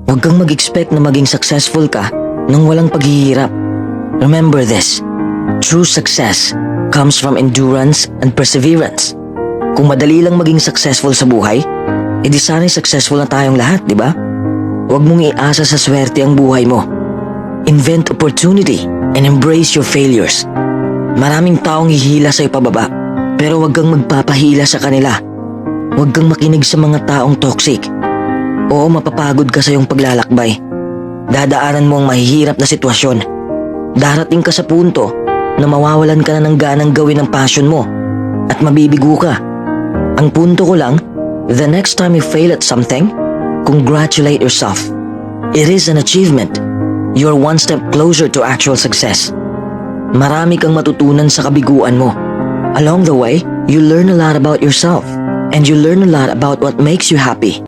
Huwag kang mag-expect na maging successful ka nang walang paghihirap. Remember this, true success comes from endurance and perseverance. Kung madali lang maging successful sa buhay, edi sana'y successful na tayong lahat, di ba? Huwag mong iasa sa swerte ang buhay mo. Invent opportunity and embrace your failures. Maraming taong hihila sa'yo pababa, pero huwag kang magpapahila sa kanila. Huwag kang makinig sa mga taong toxic. Oo, mapapagod ka sa iyong paglalakbay. Dadaanan mo ang mahihirap na sitwasyon. Darating ka sa punto na mawawalan ka na ng ganang gawin ang passion mo at mabibigo ka. Ang punto ko lang, the next time you fail at something, congratulate yourself. It is an achievement. You're one step closer to actual success. Marami kang matutunan sa kabiguan mo. Along the way, you learn a lot about yourself and you learn a lot about what makes you happy.